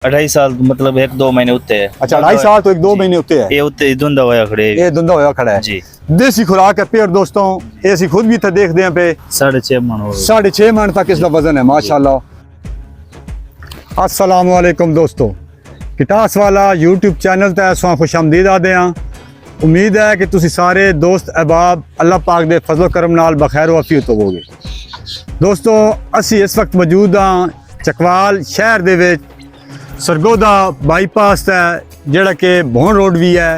2.5 साल मतलब 1-2 महीने उत्ते है। अच्छा 2.5 साल तो 1-2 महीने उत्ते है। ये उत्ते धुंधा होया खड़े ये धुंधा होया खड़ा है जी। देसी खुराक है प्योर दोस्तों। ये ਅਸੀਂ खुद भी थे देखते हैं पे 6.5 मन हो 6.5 मन तक इसका वजन है माशाल्लाह। अस्सलाम वालेकुम दोस्तों, किटास वाला यूट्यूब चैनल ते असां खुशामदीद आदे हां। उम्मीद है कि तुसी सारे दोस्त अहबाब अल्लाह पाक दे फजल करम नाल बखैर वाफियत होवोगे। दोस्तों असी इस वक्त मौजूद हां चकवाल शहर दे विच सरगोदा बाईपास है जिहड़ा कि भौन रोड भी है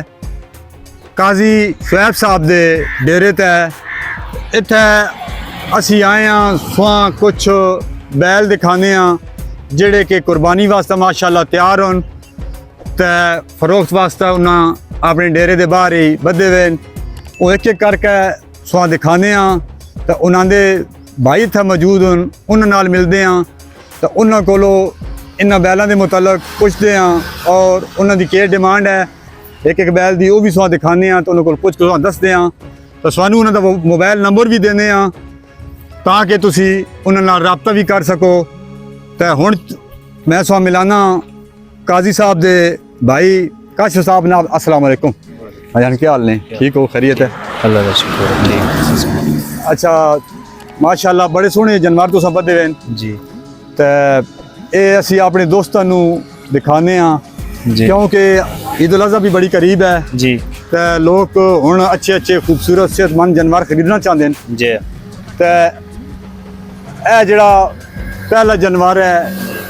काजी शुएब साहब दे डेरे ते। इत्थे असी आए हां सुआं कुछ बैल दिखाने हां जिहड़े कि कुर्बानी वास्ते माशाल्लाह तैयार होन ते फरोख्त वास्ते उन्हां अपने डेरे दे बाहर ही बधे हुए वो एक एक करके सुआं दिखाने हां ते उन्हां दे भाई इत्थे मौजूद होन उन्हां नाल मिलदे हां ते उन्हां कोलों इन्हां बैलों के मुतलक पुछते हैं और उन्होंने की डिमांड है एक एक बैल की, वो भी सुहा दिखाने हैं तो उन्होंने पुछ के दसते हैं तो सानू उन्होंने मोबाइल नंबर भी देने हैं ताकि तुसी उन्होंने नाल राबता भी कर सको। तो हुण मैं सुहा मिलाना काजी साहब दे भाई काशिफ साहब नाल। अस्सलाम वालेकुम भाईजान, क्या हाल ने? ठीक हो? खैरियत है? अल्लाह का शुक्र अच्छा माशाल्लाह बड़े सोहने जानवर तुसां बधे हुए जी। तो ये असी अपने दोस्तों नू दिखाने क्योंकि ईद उल अज़हा भी बड़ी करीब है जी। तो लोग हुण अच्छे अच्छे खूबसूरत सेहतमंद जानवर खरीदना चाहते हैं जी। तो यह जिहड़ा पहला जानवर है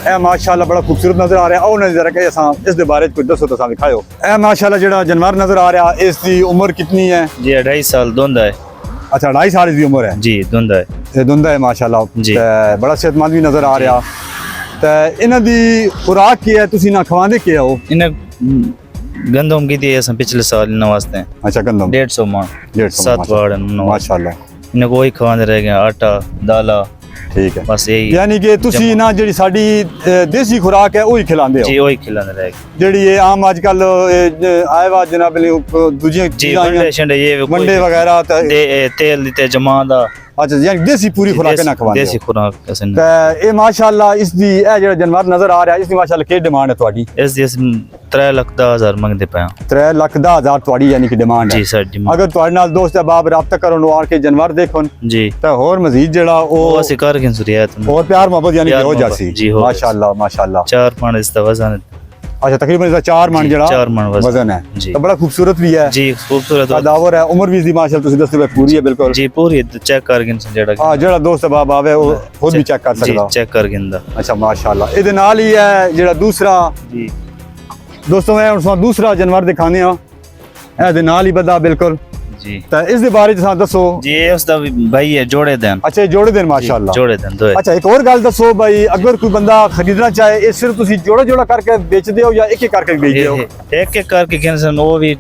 यह माशाल्लाह बड़ा खूबसूरत नज़र आ रहा है। और नज़र कि असां इस दे बारे कुछ दसो तुसां दिखाओ। यह माशाल्लाह जिहड़ा जानवर नज़र आ रहा है इसकी उम्र कितनी है? जी 2.5 साल धुंधा है। अच्छा 2.5 साल इसकी उम्र है जी। धुंधा है, ये धुंधा है माशाल्लाह जी। ते बड़ा सेहतमंद भी नज़र आ रहा। तो इन्हां दी खुराक की है तुसी ना खवांदे के हो? इन्हें गंदम की थी असां पिछले साल इन वास्ते। अच्छा गंदम 150 मन 150 7 वाड़ माशाल्लाह। इन्हें कोई खवांदे रह गए आटा दाला ठीक है बस यही। यानी कि तुसी ना जिहड़ी साडी देसी खुराक है वही खिलांदे हो जी, वही खिलाने रह गए। जिहड़ी ये आम आजकल आए वा जनाब दूजियां जी वंडे ये वंडे वगैरह तेल दिते जमा दा। अच्छा यानी देसी पूरी खुराक ना खवांदे देसी खुराक असन ते ये माशाल्लाह इसदी ए जेड़ा जानवर नजर आ रहा है इसदी माशाल्लाह की डिमांड है ਤੁਹਾਡੀ? इस 3,10,000 मंगते पे 3,10,000 ਤੁਹਾਡੀ यानी कि डिमांड है जी सर जी। अगर ਤੁਹਾਡੇ ਨਾਲ ਦੋਸਤ ਅਬਾਬ ਰਾਬਤਾ ਕਰਨ ਉਹ ਆ ਕੇ जानवर देखन जी ਤਾਂ ਹੋਰ ਮਜ਼ੀਦ ਜਿਹੜਾ वो ਅਸੀਂ ਕਰ ਕੇ ਸੁਰੀਅਤ और प्यार मोहब्बत यानी कि हो प्यार जासी जी, हो माशाल्लाह माशाल्लाह। 4 पाउंड इसका वजन अच्छा तकरीबन इसका 4 मन जी, जड़ा 4 मन वजन है जी। तो बड़ा खूबसूरत भी है जी, खूबसूरत दावर है। उम्र भी इसकी माशाल्लाह तुसी दसदे पूरी है बिल्कुल जी। पूरी चेक कर के जेड़ा हां जेड़ा दोस्त बाब आवे वो खुद भी चेक कर जी, सकदा चेक कर गिंदा। अच्छा माशाल्लाह। इहदे नाल ही है जेड़ा दूसरा जी दोस्तों मैं हुण दूसरा जानवर दिखाने आ इहदे नाल ही बदा बिल्कुल जी। तो इस दे बारे च दसो जी। ये उसदा भाई है जोड़े देन। अच्छा ये जोड़े देन माशाल्लाह जोड़े देन दो। अच्छा एक और गल दसो भाई अगर कोई बंदा खरीदना चाहे ये सिर्फ तुसी जोड़ा जोड़ा करके बेचदे हो या एक एक करके बेचदे हो? एक एक करके किनसन वो भी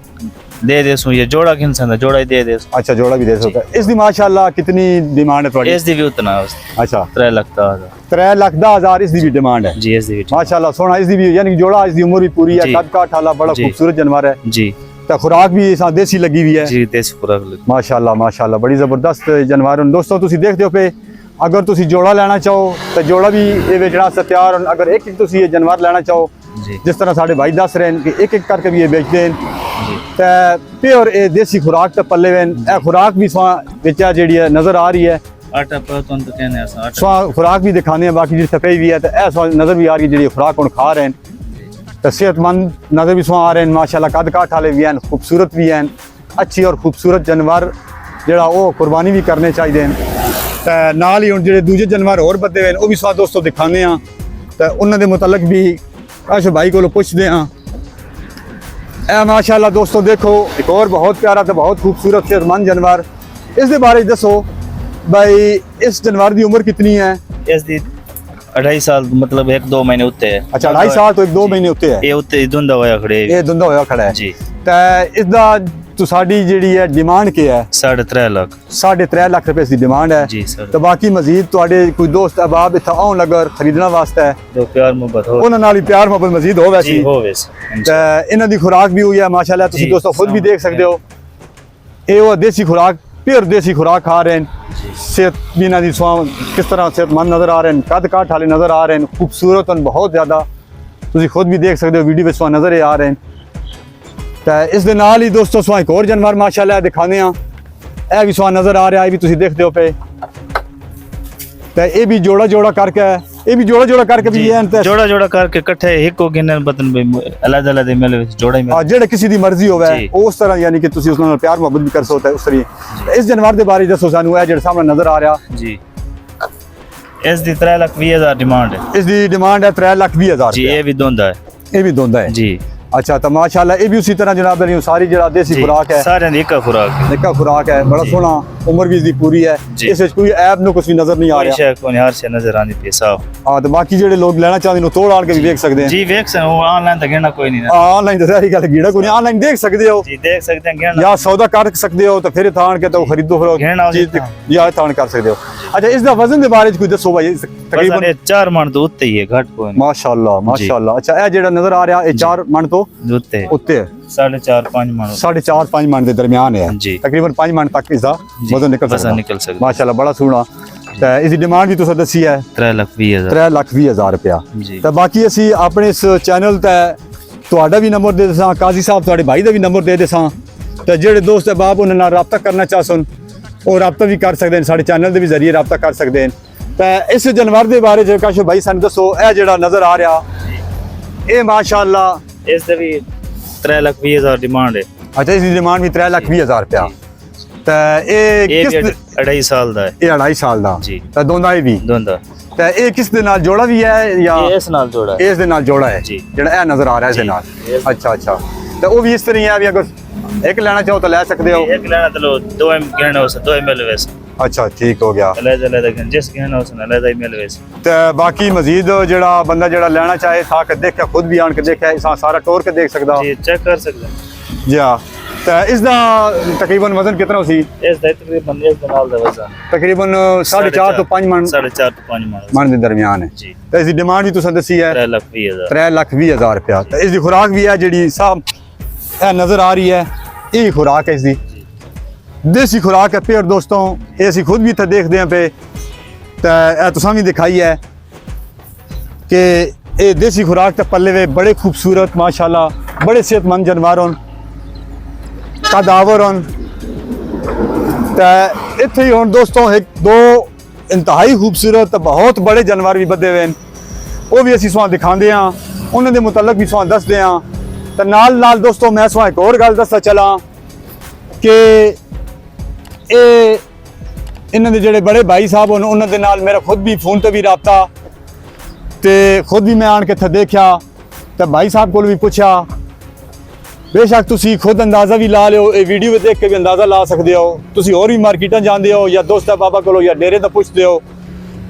दे दे सो ये जोड़ा किनसन जोड़ा ही दे दे। अच्छा जोड़ा भी दे सकता है। इसकी माशाल्लाह कितनी डिमांड है ਤੁਹਾਡੀ? इस दी भी उतना है। अच्छा 3,10,000 3,10,000 इसकी भी डिमांड है जी। इस दी भी माशाल्लाह सोना इसकी भी यानी कि जोड़ा इसकी उम्र भी पूरी है जी। कद काठ वाला बड़ा जी। खूबसूरत जानवर है जी तो खुराक भी इस देसी लगी हुई है जी। देसी खुराक लगी माशाल्लाह माशाल्लाह बड़ी जबरदस्त जानवर हैं। दोस्तों तुसी देखते हो पे अगर तुसी जोड़ा लेना चाहो तो जोड़ा भी ये बेचना से तैयार हो। अगर एक एक तुसी ये जानवर लेना चाहो जी जिस तरह साढ़े भाई दस रहे हैं कि एक एक करके भी ये बेचते हैं जी। तो प्योर ये देसी खुराक तो पल्ले हुए ए खुराक भी बेचा जी नजर आ रही है। आटा पर तो कहने ऐसा आटा स्वां खुराक भी दिखाने हैं बाकी जी सफेद भी है तो ऐसा नजर भी आ रही है जी खुराक हम खा रहे हैं तो सेहतमंद नजर भी सुहा आ रहे हैं माशाल्लाह। कद काठ वाले भी हैं खूबसूरत भी हैं अच्छी और खूबसूरत जानवर जरा वो कुर्बानी भी करने चाहिए तो नाल ही हम जो दूजे जानवर होर बदे हुए वो भी सुहा दोस्तों दिखाने तो उन्होंने मुतलक भी काश भाई को पुछते हैं। ए माशाल्लाह दोस्तों देखो एक और बहुत प्यारा तो बहुत खूबसूरत सेहतमंद जानवर इस दे बारे दसो भाई इस जानवर की उम्र कितनी है? इस दी 2.5 साल मतलब 1-2 महीने उत्ते है। अच्छा 2.5 साल तो 1-2 महीने उत्ते है। ये उत्ते धुंधा होया खड़े ये धुंधा होया खड़ा है जी। तो इसदा तो साडी जेडी है डिमांड के है 3.5 लाख 3.5 लाख रुपए की डिमांड है जी सर। तो बाकी मजीद तुहाडे कोई दोस्त अहबाब इत्थे आउन लगर खरीदना वास्ते है जो प्यार मोहब्बत हो उन्हां नाल ही प्यार मोहब्बत मजीद हो वैसी जी हो वैसे ते इन्हां दी खुराक भी हुई है माशाल्लाह तुसी जी, दोस्तों खुद भी देख सकते हो ये वो देसी खुराक प्योर देसी खुराक खा रहे हैं सेहत भी इन्हां दी किस तरह सेहतमंद नजर आ रहे हैं कद काठ वाले नजर आ रहे हैं खूबसूरत और बहुत ज़्यादा ਤੁਸੀਂ ਖੁਦ ਵੀ ਦੇਖ ਸਕਦੇ ਹੋ ਵੀਡੀਓ ਵਿੱਚ ਤੁਹਾਨੂੰ ਨਜ਼ਰ ਆ ਰਹੇ ਨੇ। ਤਾਂ ਇਸ ਦੇ ਨਾਲ ਹੀ ਦੋਸਤੋ ਤੁਹਾਨੂੰ ਇੱਕ ਹੋਰ ਜਾਨਵਰ ਮਾਸ਼ਾਅੱਲਾ ਦਿਖਾਉਂਦੇ ਆ। ਇਹ ਵੀ ਤੁਹਾਨੂੰ ਨਜ਼ਰ ਆ ਰਿਹਾ, ਇਹ ਵੀ ਤੁਸੀਂ ਦੇਖਦੇ ਹੋ ਪਏ। ਤਾਂ ਇਹ ਵੀ ਜੋੜਾ ਕਰਕੇ ਵੀ ਇਹ ਤੇ जोड़ा करके इकट्ठे एक को गिनन बतन अलग अलग मिले जोड़ा ही मिले ਜਿਹੜੇ ਕਿਸੇ ਦੀ ਮਰਜ਼ੀ ਹੋਵੇ ਜੀ। ਉਸ ਤਰ੍ਹਾਂ ਯਾਨੀ ਕਿ ਤੁਸੀਂ ਉਸ ਨਾਲ ਪਿਆਰ ਮੁਹੱਬਤ ਵੀ ਕਰ ਸਕਦੇ ਹੋ ਉਸ ਤਰੀਕੇ। ਇਸ ਜਾਨਵਰ ਦੇ ਬਾਰੇ ਦੱਸੋ ਸਾਨੂੰ, ਇਹ ਜਿਹੜਾ ਸਾਹਮਣੇ ਨਜ਼ਰ ਆ ਰਿਹਾ जी इस दी 3,20,000 डिमांड है ਇਸ ਦੀ ਡਿਮਾਂਡ ਹੈ 3,20,000 जी। ये भी दोंदा है ਇਹ ਵੀ ਦੋਂਦਾ ਹੈ जी। ਅੱਛਾ ਤਾਂ ਮਾਸ਼ਾਅੱਲਾ ਇਹ ਵੀ ਉਸੇ ਤਰ੍ਹਾਂ ਜਨਾਬ ਅਲੀ ਸਾਰੀ ਜਿਹੜਾ ਦੇਸੀ जी ਖੁਰਾਕ ਹੈ, सारे एक खुराक है ਨਿੱਕਾ ਖੁਰਾਕ ਹੈ, ਬੜਾ ਜੀ। ਸੋਹਣਾ, ਉਮਰ ਵੀ ਇਸਦੀ ਪੂਰੀ ਹੈ। ਜੀ। ਇਸ ਵਿੱਚ ਕੋਈ ਐਬ ਨੂੰ ਕੁਝ ਵੀ ਨਜ਼ਰ ਨਹੀਂ ਆ कोई ਰਿਹਾ। शय को हर से नजर आनी पे साफ ਹਾਂ ਤੇ ਬਾਕੀ ਜਿਹੜੇ ਲੋਕ ਲੈਣਾ ਚਾਹੁੰਦੇ ਨੇ ਉਹ ਤੋੜ ਆਣ ਕੇ ਵੀ ਵੇਖ ਸਕਦੇ जी वेख से वो ऑनलाइन तो गिनना कोई नहीं ना ਆਨਲਾਈਨ ਤਾਂ ਸਾਰੀ ਗੱਲ ਗੀੜਾ ਕੋਈ ਨਹੀਂ, ਆਨਲਾਈਨ ਦੇਖ ਸਕਦੇ ਹੋ जी देख सकते हैं गिनना ਜਾਂ ਸੌਦਾ ਕਰ ਸਕਦੇ ਹੋ ਤਾਂ ਫਿਰ ਇੱਥੇ ਆਣ ਕੇ ਤਾਂ ਖਰੀਦੋ ਫਿਰ घेरना हो ਚੀਜ਼ जाता ਜਾਂ ਇੱਥੇ ਆਣ ਕਰ ਸਕਦੇ ਹੋ। ਅੱਛਾ ਇਸ ਦਾ ਵਜ਼ਨ ਦੇ ਬਾਰੇ ਚ ਕੋਈ ਦੱਸੋ ਭਾਈ ਤਕਰੀਬਨ। तकरीबन 4 मन तो उत्ते ही है घट कोई नहीं ਮਾਸ਼ਾਅੱਲਾ ਮਾਸ਼ਾਅੱਲਾ। ਅੱਛਾ ਇਹ ਜਿਹੜਾ ਨਜ਼ਰ ਆ ਰਿਹਾ ਇਹ 4 ਮਣ ਤੋਂ उत्ते ਉੱਤੇ ਹੈ, 4.5-5 मन 4.5 ਮਣ ਦੇ ਦਰਮਿਆਨ ਹੈ। ਜੀ। ਤਕਰੀਬਨ 5 ਮਣ ਤੱਕ ਇਸ ਦਾ जी, ਵਜ਼ਨ ਨਿਕਲ वजन ਸਕਦਾ। निकल सकता ਮਾਸ਼ਾਅੱਲਾ ਬੜਾ ਸੋਹਣਾ। ਤਾਂ ਇਸ ਦੀ ਡਿਮਾਂਡ ਵੀ ਤੁਸੀਂ ਦੱਸੀ ਹੈ 3,20,000 3,20,000 ਰੁਪਇਆ। जी ਤਾਂ ਬਾਕੀ ਅਸੀਂ ਆਪਣੇ ਇਸ ਚੈਨਲ ਤੇ ਤੁਹਾਡਾ ਵੀ ਨੰਬਰ ਦੇ ਦੇਸਾਂ, ਕਾਜ਼ੀ ਸਾਹਿਬ ਤੁਹਾਡੇ ਭਾਈ ਦਾ ਵੀ ਨੰਬਰ ਦੇ ਦੇਸਾਂ। ਤਾਂ ਜਿਹੜੇ ਦੋਸਤ ਅਹਿਬਾਬ ਉਹਨਾਂ ਨਾਲ ਰਾਬਤਾ ਕਰਨਾ ਚਾਹਣ ਉਹ ਰਾਬਤਾ ਵੀ ਕਰ ਸਕਦੇ ਨੇ, ਸਾਡੇ ਚੈਨਲ ਦੇ ਵੀ ਜ਼ਰੀਏ ਰਾਬਤਾ ਕਰ ਸਕਦੇ ਨੇ। ਤਾਂ ਇਸ ਜਾਨਵਰ ਦੇ ਬਾਰੇ ਜੇ ਕਾਸ਼ੋ ਭਾਈ ਸਾਨੂੰ ਦੱਸੋ, ਇਹ ਜਿਹੜਾ ਨਜ਼ਰ ਆ ਰਿਹਾ ਇਹ ਮਾਸ਼ਾਅੱਲਾ इस दी भी 3,20,000 डिमांड है ਅੱਛਾ ਇਸ ਦੀ ਡਿਮਾਂਡ ਵੀ 3,20,000 ਰੁਪਇਆ। ਤਾਂ ਇਹ ये ਕਿਸ भी 2.5 साल दा है ਇਹ 2.5 ਸਾਲ ਦਾ। ਜੀ। ਤਾਂ ਦੋਨਾਂ ਇਹ ਵੀ दोंदा ਤਾਂ ਇਹ ਕਿਸ ਦੇ ਨਾਲ ਜੋੜਾ ਵੀ ਹੈ ਜਾਂ ये इस नाल जोड़ा है ਇਸ ਦੇ ਨਾਲ ਜੋੜਾ ਹੈ ਜੀ। ਜਿਹੜਾ ਇਹ ਨਜ਼ਰ ਆ ਰਿਹਾ ਇਸ ਦੇ ਜੀ। ਨਾਲ। ਅੱਛਾ ਅੱਛਾ। ਤਾਂ ਉਹ ਵੀ ਇਸ ਤਰ੍ਹਾਂ ਹੀ ਹੈ ਵੀ ਅਗਰ ਇੱਕ ਲੈਣਾ ਚਾਹੋ ਤਾਂ ਲੈ ਸਕਦੇ ਹੋ। एक लेना तो लो 2 एम गिनना हो 2 ml वैसे ਅੱਛਾ ਠੀਕ ਹੋ ਗਿਆ। अलग अलग गिन जिस गिनना हो अलग ही मिल वैसे ਤੇ ਬਾਕੀ ਮਜ਼ੀਦ ਜਿਹੜਾ ਬੰਦਾ ਜਿਹੜਾ ਲੈਣਾ ਚਾਹੇ ਤਾਂ ਕਿ ਦੇਖਿਆ ਖੁਦ ਵੀ ਆਣ ਕੇ ਦੇਖਿਆ ਇਸ ਸਾਰਾ ਟੋਰ ਕੇ ਦੇਖ ਸਕਦਾ। जी चेक कर सकते हैं ਜੀ ਹਾਂ। ਤਾਂ ਇਸ ਦਾ ਤਕਰੀਬਨ ਵਜ਼ਨ ਕਿੰਨਾ ਸੀ? इस दा तकरीबन इस नाल दा वजन ਤਕਰੀਬਨ 4.5 ਤੋਂ 5 ਮਣ 4.5 ਤੋਂ 5 मन ਮਣ ਦੇ ਦਰਮਿਆਨ ਹੈ। जी ਤਾਂ ਇਸ ਦੀ ਡਿਮਾਂਡ ਵੀ ਤੁਸੀਂ ਦੱਸੀ ਹੈ 3,20,000 3,20,000 ਰੁਪਇਆ। ਤਾਂ ਇਸ ਦੀ ਖੁਰਾਕ ਵੀ ਹੈ ਜਿਹੜੀ ਸਾਹਮ ਇਹ ਨਜ਼ਰ ਆ ਰਹੀ ਹੈ, ਇਹ ਖੁਰਾਕ ਹੈ ਇਸ ਦੀ ਦੇਸੀ ਖੁਰਾਕ ਹੈ। ਫਿਰ ਦੋਸਤੋਂ ਇਹ ਅਸੀਂ ਖੁਦ ਵੀ ਇੱਥੇ ਦੇਖਦੇ ਹਾਂ ਪਏ ਤਾਂ ਇਹ ਤੁਸੀਂ ਵੀ ਦਿਖਾਈ ਹੈ ਕਿ ਇਹ ਦੇਸੀ ਖੁਰਾਕ ਤੇ ਪੱਲੇ ਵੇ ਬੜੇ ਖੂਬਸੂਰਤ ਮਾਸ਼ਾਅੱਲਾ ਬੜੇ ਸਿਹਤਮੰਦ ਜਾਨਵਰ ਹਨ, ਕਦਾਵਰ ਹਨ। ਤਾਂ ਇੱਥੇ ਹੀ ਹੁਣ ਦੋਸਤੋਂ ਇੱਕ ਦੋ ਇੰਤਹਾਈ ਖੂਬਸੂਰਤ ਤੇ ਬਹੁਤ ਬੜੇ ਜਾਨਵਰ ਵੀ ਬੱਧੇ ਹੋਏ ਨੇ, ਉਹ ਵੀ ਅਸੀਂ ਤੁਹਾਨੂੰ ਦਿਖਾਉਂਦੇ ਹਾਂ, ਉਹਨਾਂ ਦੇ ਮੁਤਲਕ ਵੀ ਤੁਹਾਨੂੰ ਦੱਸਦੇ ਹਾਂ। ਤਾਂ ਨਾਲ ਨਾਲ ਦੋਸਤੋ ਮੈਂ ਤੁਹਾਨੂੰ ਇੱਕ ਹੋਰ ਗੱਲ ਦੱਸਦਾ ਚਲਾਂ ਕਿ ਇਹ ਇਹਨਾਂ ਦੇ ਜਿਹੜੇ ਬੜੇ ਭਾਈ ਸਾਹਿਬ ਹਨ ਉਹਨਾਂ ਦੇ ਨਾਲ ਮੇਰਾ ਖੁਦ ਵੀ ਫੋਨ ਤੇ ਵੀ ਰਾਬਤਾ ਤੇ ਖੁਦ ਵੀ ਮੈਂ ਆਣ ਕੇ ਇੱਥੇ ਦੇਖਿਆ ਤਾਂ ਭਾਈ ਸਾਹਿਬ ਕੋਲ ਵੀ ਪੁੱਛਿਆ। ਬੇਸ਼ੱਕ ਤੁਸੀਂ ਖੁਦ ਅੰਦਾਜ਼ਾ ਵੀ ਲਾ ਲਿਓ, ਇਹ ਵੀਡੀਓ ਦੇਖ ਕੇ ਵੀ ਅੰਦਾਜ਼ਾ ਲਾ ਸਕਦੇ ਹੋ। ਤੁਸੀਂ ਹੋਰ ਵੀ ਮਾਰਕੀਟਾਂ ਜਾਂਦੇ ਹੋ ਜਾਂ ਦੋਸਤਾ ਬਾਬਾ ਕੋਲੋਂ ਜਾਂ ਡੇਰੇ ਤੋਂ ਪੁੱਛਦੇ ਹੋ,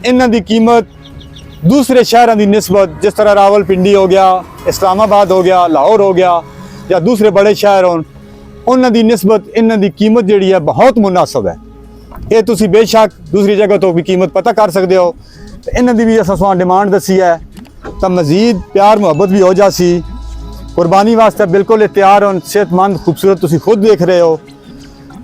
ਇਹਨਾਂ ਦੀ ਕੀਮਤ ਦੂਸਰੇ ਸ਼ਹਿਰਾਂ ਦੀ ਨਿਸਬਤ ਜਿਸ ਤਰ੍ਹਾਂ ਰਾਵਲਪਿੰਡੀ ਹੋ ਗਿਆ, ਇਸਲਾਮਾਬਾਦ ਹੋ ਗਿਆ, ਲਾਹੌਰ ਹੋ ਗਿਆ ਜਾਂ ਦੂਸਰੇ ਬੜੇ ਸ਼ਹਿਰ ਹੋਣ ਉਹਨਾਂ ਦੀ ਨਿਸਬਤ ਇਹਨਾਂ ਦੀ ਕੀਮਤ ਜਿਹੜੀ ਹੈ ਬਹੁਤ ਮੁਨਾਸਬ ਹੈ। ਇਹ ਤੁਸੀਂ ਬੇਸ਼ੱਕ ਦੂਸਰੀ ਜਗ੍ਹਾ ਤੋਂ ਵੀ ਕੀਮਤ ਪਤਾ ਕਰ ਸਕਦੇ ਹੋ। ਤੇ ਇਹਨਾਂ ਦੀ ਵੀ ਅਸਾਂ ਤੁਹਾਨੂੰ ਡਿਮਾਂਡ ਦੱਸੀ ਹੈ ਤਾਂ ਮਜ਼ੀਦ ਪਿਆਰ ਮੁਹੱਬਤ ਵੀ ਹੋ ਜਾਸੀ। ਕੁਰਬਾਨੀ ਵਾਸਤੇ ਬਿਲਕੁਲ ਇਹ ਤਿਆਰ ਹਨ, ਸਿਹਤਮੰਦ ਖੂਬਸੂਰਤ ਤੁਸੀਂ ਖੁਦ ਦੇਖ ਰਹੇ ਹੋ।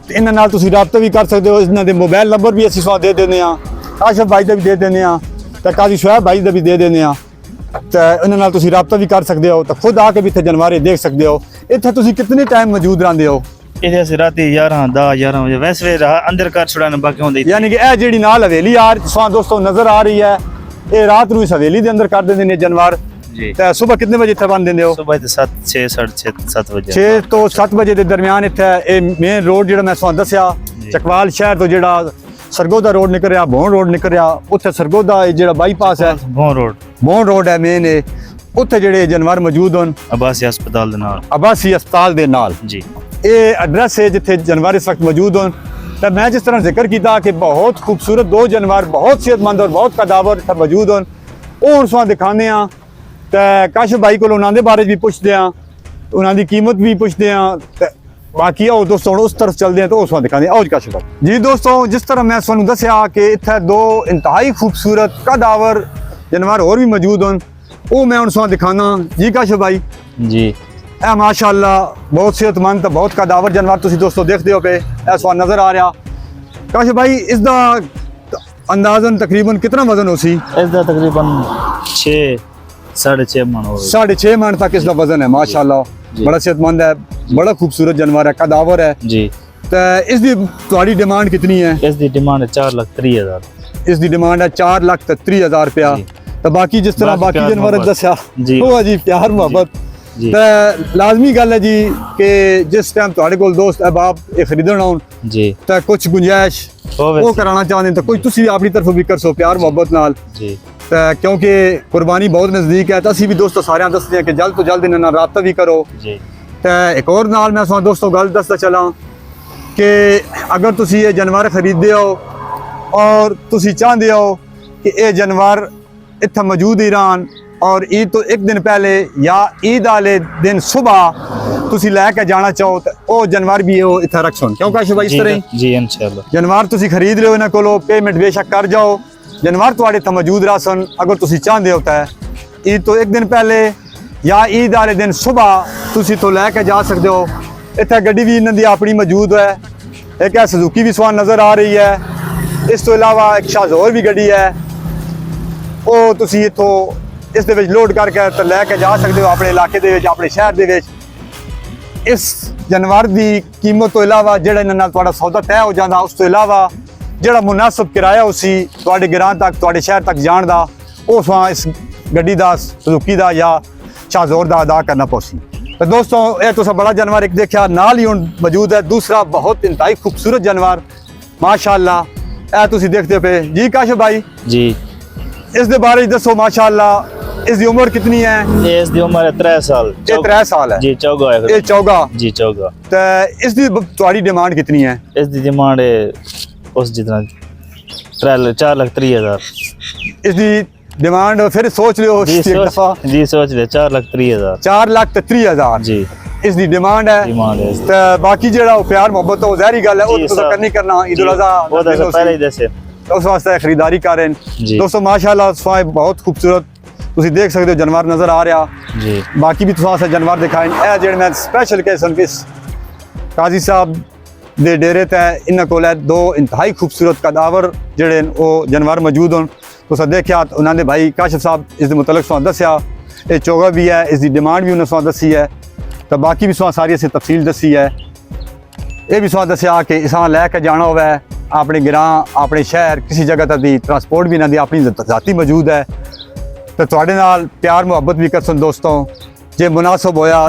ਤੇ ਇਹਨਾਂ ਨਾਲ ਤੁਸੀਂ ਰਾਬਤਾ ਵੀ ਕਰ ਸਕਦੇ ਹੋ। ਇਹਨਾਂ ਦੇ ਮੋਬਾਈਲ ਨੰਬਰ ਵੀ ਅਸੀਂ ਤੁਹਾਨੂੰ ਦੇ ਦਿੰਦੇ ਹਾਂ, ਆਸ਼ਫ ਭਾਈ ਦਾ ਵੀ ਦੇ ਦਿੰਦੇ ਹਾਂ ਤਾਂ ਕਾਜ਼ੀ ਸ਼ੁਆਇਬ ਭਾਈ ਦਾ ਵੀ ਦੇ ਦਿੰਦੇ ਹਾਂ। ਤਾਂ ਇਹਨਾਂ ਨਾਲ ਤੁਸੀਂ ਰਾਬਤਾ ਵੀ ਕਰ ਸਕਦੇ ਹੋ ਤਾਂ ਖੁਦ ਆ ਕੇ ਵੀ ਇੱਥੇ ਜਾਨਵਰ ਦੇਖ ਸਕਦੇ ਹੋ। ਇੱਥੇ ਤੁਸੀਂ ਕਿੰਨੇ ਟਾਈਮ ਮੌਜੂਦ ਰਹਿੰਦੇ ਹੋ? ਇਹਦੇ ਅਸੀਂ ਰਾਤੀ 11 ਵਜੇ ਵੈਸੇ ਅੰਦਰ ਕਰ ਛੁੜਾਣ ਬਾਕੀ ਹੁੰਦੇ ਯਾਨੀ ਕਿ ਇਹ ਜਿਹੜੀ ਨਾਲ ਹਵੇਲੀ ਆ ਤੁਹਾਨੂੰ ਦੋਸਤੋ ਨਜ਼ਰ ਆ ਰਹੀ ਹੈ, ਇਹ ਰਾਤ ਨੂੰ ਇਸ ਹਵੇਲੀ ਦੇ ਅੰਦਰ ਕਰ ਦਿੰਦੇ ਨੇ ਜਾਨਵਰ। ਜੀ ਤਾਂ ਸਵੇਰ ਕਿੰਨੇ ਵਜੇ ਇੱਥੇ ਬੰਨ ਦਿੰਦੇ ਹੋ? ਸਵੇਰ ਦੇ 7 6 7 ਵਜੇ 6 ਤੋਂ 7 ਵਜੇ ਦੇ ਦਰਮਿਆਨ ਇੱਥੇ ਇਹ ਮੇਨ ਰੋਡ ਜਿਹੜਾ ਮੈਂ ਤੁਹਾਨੂੰ ਦੱਸਿਆ ਜੀ। ਚਕਵਾਲ ਸ਼ਹਿਰ ਤੋਂ ਜਿਹੜਾ ਸਰਗੋਦਾ ਰੋਡ ਨਿਕਲ ਰਿਹਾ, ਭੌਣ ਰੋਡ ਨਿਕਲ ਰਿਹਾ, ਉੱਥੇ ਸਰਗੋਦਾ ਇਹ ਜਿਹੜਾ ਬਾਈਪਾਸ ਹੈ ਭੌਣ ਰੋਡ ਹੈ ਮੇਨ, ਉੱਥੇ ਜਿਹੜੇ ਜਾਨਵਰ ਮੌਜੂਦ ਹਨ ਅਬਾਸੀ ਹਸਪਤਾਲ ਦੇ ਨਾਲ ਆਬਾਸੀ ਹਸਪਤਾਲ ਦੇ ਨਾਲ। ਜੀ ਇਹ ਐਡਰੈਸ ਹੈ ਜਿੱਥੇ ਜਾਨਵਰ ਇਸ ਵਕਤ ਮੌਜੂਦ ਹਨ। ਤਾਂ ਮੈਂ ਜਿਸ ਤਰ੍ਹਾਂ ਜ਼ਿਕਰ ਕੀਤਾ ਕਿ ਬਹੁਤ ਖੂਬਸੂਰਤ ਦੋ ਜਾਨਵਰ ਬਹੁਤ ਸਿਹਤਮੰਦ ਔਰ ਬਹੁਤ ਕਦਾਵਰ ਇੱਥੇ ਮੌਜੂਦ ਹਨ, ਉਹ ਹੁਣ ਤੁਹਾਨੂੰ ਦਿਖਾਉਂਦੇ ਹਾਂ। ਤਾਂ ਕਾਸ਼ਫ ਭਾਈ ਕੋਲ ਉਹਨਾਂ ਦੇ ਬਾਰੇ ਵੀ ਪੁੱਛਦੇ ਹਾਂ, ਉਹਨਾਂ ਦੀ ਕੀਮਤ ਵੀ ਪੁੱਛਦੇ ਹਾਂ। ਤੇ ਬਾਕੀ ਆਓ ਦੋਸਤੋ ਹੁਣ ਉਸ ਤਰਫ ਚੱਲਦੇ ਹਾਂ ਤਾਂ ਉਹ ਤੁਹਾਨੂੰ ਦਿਖਾਉਂਦੇ ਹਾਂ। ਆਓ ਜੀ ਕਾਸ਼ਫ ਭਾਈ। ਜੀ ਦੋਸਤੋ ਜਿਸ ਤਰ੍ਹਾਂ ਮੈਂ ਤੁਹਾਨੂੰ ਦੱਸਿਆ ਕਿ ਇੱਥੇ ਦੋ ਇੰਤਹਾਈ ਖੂਬਸੂਰਤ ਕਦਾਵਰ ਜਾਨਵਰ ਹੋਰ ਵੀ ਮੌਜੂਦ ਹਨ, ਉਹ ਮੈਂ ਹੁਣ ਤੁਹਾਨੂੰ ਦਿਖਾਉਣਾ। ਜੀ ਕਾਸ਼ਫ ਭਾਈ ਜੀ ਇਹ ਮਾਸ਼ਾਅੱਲਾ ਬਹੁਤ ਸਿਹਤਮੰਦ ਤੇ ਬਹੁਤ ਕਦਾਵਰ ਜਾਨਵਰ ਤੁਸੀਂ ਦੋਸਤੋ ਦੇਖਦੇ ਹੋ ਪਏ, ਇਹ ਤੁਹਾਨੂੰ ਨਜ਼ਰ ਆ ਰਿਹਾ। ਕਾਸ਼ਫ ਭਾਈ ਇਸ ਦਾ ਅੰਦਾਜ਼ਨ ਤਕਰੀਬਨ ਕਿੰਨਾ ਵਜ਼ਨ ਹੋ ਸੀ? ਇਸ ਦਾ ਤਕਰੀਬਨ 6 6.5 मन हो गए। 6.5 मन तक इसका वजन है माशाल्लाह। जी। बड़ा सेहतमंद है, बड़ा खूबसूरत जानवर है, कदावर है। जी तो इसकी तुम्हारी डिमांड कितनी है? इस दी डिमांड है 4,30,000। इसकी डिमांड है 4,30,000 रुपया। जी। तो बाकी जिस तरह बाकी बाकी प्यार जानवर मोहब्बत। दसिया जी। वो जी प्यार मोहब्बत। जी तो लाजमी गल है जी कि जिस टाइम तुम्हारे कोल दोस्त अहबाब ये खरीदण आउन जी तो कुछ गुंजाइश होवे वो सी। कराना चाहते तो कोई तुसी अपनी तरफों भी कर सो प्यार मोहब्बत नाल। जी तो क्योंकि कुर्बानी बहुत नज़दीक है तो असी भी दोस्तों सारे दसते हैं कि जल्द तो जल्द इन्हां नाल राबता भी करो। जी तो एक और नाल मैं तुहां दोस्तों गल दसदा चला कि अगर तुसी ये जानवर खरीदते हो और तुसी चाहते हो कि ये जानवर इत्थे मौजूद ईरान और ईद तो एक दिन पहले या ईद वाले दिन सुबह तुसी लैके जाना चाहो तो वो जानवर भी वो इत्थे रख सुन क्यों काश भाई इस तरह ही जी इंशाल्लाह। जानवर तुसी खरीद रहे हो इन्हां कोलों पेमेंट बेशक कर जाओ जानवर तुहाडे इत्थे मौजूद रहसन। अगर तुसी चाहते हो तो ईद तो एक दिन पहले या ईद वाले दिन सुबह तुसी तो लैके जा सकते हो। इत्थे गड्डी भी इन्हां दी अपनी मौजूद है, एक है सुजुकी भी स्वान नज़र आ रही है। इस तो इलावा एक शाहजोर भी गड्डी है, वो तुसी इत्थों इस दे विच लोड करके तो लैके जा सकते हो अपने इलाके दे विच, अपने शहर दे विच। इस जानवर की कीमत तो इलावा जिहड़ा इन्हां नाल तुहाडा सौदा तय हो जाता उस तो इलावा जिहड़ा मुनासिब किराया उसी तुहाडे गिरां तक तुहाडे शहर तक जाण दा वो तुहां इस गड्डी दा सुजुकी दा या शाहजोर दा अदा करना पौसी। तो दोस्तों ये तुसा बड़ा जानवर एक देखा नाल ही हुण मौजूद है दूसरा बहुत इंतहाई खूबसूरत जानवर माशाअल्लाह। ए तुसी देखते पे जी काश भाई जी इस दे बारे च दसो माशाअल्लाह। इसकी उम्र कितनी है? ये इस दी उम्र है 3 साल। ये 3 साल है जी चौगा है। ये चौगा। जी चौगा। तो इसकी तुम्हारी डिमांड कितनी है? इस दी डिमांड है उस जितना 4,30,000। इसकी डिमांड फिर सोच लियो जी एक दफा। जी सोच ले 4,30,000। 4,30,000 जी इसकी डिमांड है। डिमांड है इसदी। तो बाकी जेड़ा प्यार मोहब्बत तो ज़ाहिर गल है वो जी, तो सर। करनी करना ईद जी, उल अज़हा वो तो पहले ही दसे। उस वास्ते खरीदारी करें। जी। दोस्तों माशाल्लाह स्वाए बहुत खूबसूरत तुसी देख सकते हो जानवर नज़र आ रहा। जी बाकी भी तुसा से जानवर दिखाएं ए जेड़े मैं स्पेशल किस्म के काजी साहब दे डेरे ते इन्हां कोल दो इंतहाई खूबसूरत कदावर जेड़े वो जानवर मौजूद हों। तुसा देखा तो उन्होंने भाई काशिफ साहब इस मुतलक सुना दसिया ये चोगा भी है, इसकी डिमांड भी उन्हें सुना दसी है। तो बाकी भी सुना सारी इसे तफसील दसी है। ये भी सुना दसिया कि इसा लैके जाना होवे अपने ग्रां अपने शहर किसी जगह तक दी ट्रांसपोर्ट भी इन्हां दी अपनी जाती मौजूद है। तो तुहाडे नाल प्यार मुहब्बत भी कर सन दोस्तों जे मुनासिब होया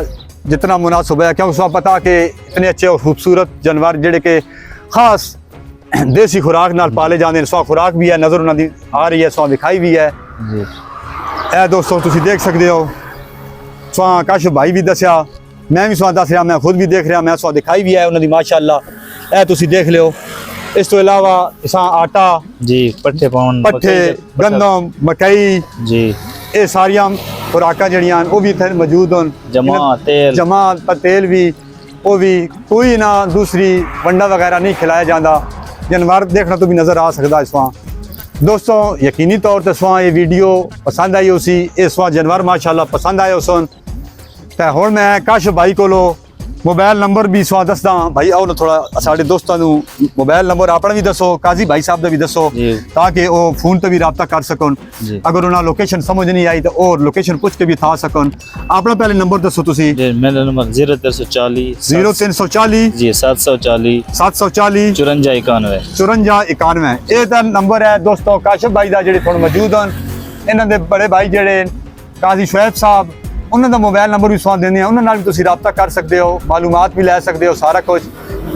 जितना मुनासिब है क्योंकि उसमें पता कि इतने अच्छे और खूबसूरत जानवर जेडे के खास देसी खुराक नाल पाले जाते हैं। सौ खुराक भी है नज़र उन्होंने आ रही है, सौ विखाई भी है। जी ए दोस्तों तुसी देख सकते हो सुहा काशिफ भाई भी दसिया मैं भी सुहा दस रहा मैं खुद भी देख रहा मैं सुहा दिखाई भी है उन्होंने माशाअल्लाह। ए तुसी देख लियो। इस तो इलावा इसा आटा जी पट्ठे पाउन पट्ठे गंदम मकई जी ये सारिया खुराक जड़ियां वो भी इतने मौजूद हों। जमा तेल जमा तेल भी वो भी कोई ना दूसरी वंडा वगैरह नहीं खिलाया जाता। जानवर देखना तो भी नज़र आ सकता इस वहाँ। दोस्तों यकीनी तौर पर सुहा ये वीडियो पसंद आई उसी इस वहाँ जानवर माशाल्लाह पसंद आए उसन। तो हुण मैं काशिफ भाई को मोबाइल नंबर भी सुहा दसदा भाई आओ ना थोड़ा साढ़े दोस्तों मोबाइल नंबर अपना भी दसो काजी भाई साहब का भी दसो जी। ताकि वो फोन पर भी रबता कर सकन। जी। अगर उन्हें लोकेशन समझ नहीं आई तो और लोकेशन पूछ के भी था सकन। अपना पहले नंबर दसो तुसी। जी मेरा नंबर 0340 0340 जी 740 740 54 91। 54 91 ये तो नंबर है दोस्तों काशिफ भाई का जेडे थोड़े मौजूद हैं। इन्हों के बड़े भाई जेडे काजी शुएब साहब उन्होंने मोबाइल नंबर भी सुना देने उन्होंने भी तुसी रबता कर सकते हो मालूमात भी लै सकते हो सारा कुछ।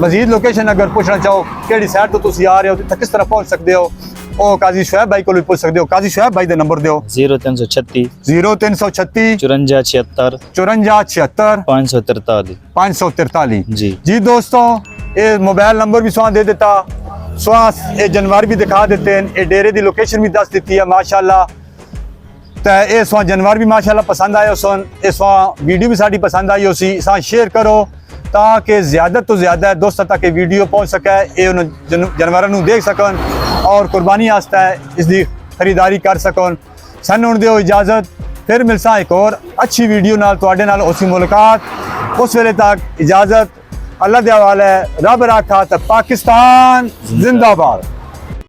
मजीद लोकेशन अगर पूछना चाहो कि साइड तो तुसी आ रहे हो किस तरह पहुँच सकते हो वो काजी शुएब भाई को भी पूछ सकते हो। काजी शुएब भाई का नंबर दो 0336 0336 54 76 54 76 543 543 जी। जी दोस्तों ये मोबाइल नंबर भी सुहा दे देता सुहा ये जानवर भी दिखा देते हैं ये डेरे की लोकेशन भी दस दी है माशाल्लाह। तो ये सुहा जानवर भी माशाल्लाह पसंद आए सन ये सुहा वीडियो भी साड़ी पसंद आई हो सी इसा शेयर करो ताकि ज़्यादा तो ज़्यादा दोस्तों तक ये वीडियो पहुँच सके ये जानवरों देख सकन और कुर्बानी आस्ता इसकी खरीदारी कर सकन। सन हुण दिओ इजाज़त फिर मिलसा एक और अच्छी वीडियो नाल तुहाडे नाल उसी मुलाकात उस वेले तक इजाज़त अल्लाह दे हवाले रब राखा तो पाकिस्तान जिंदाबाद।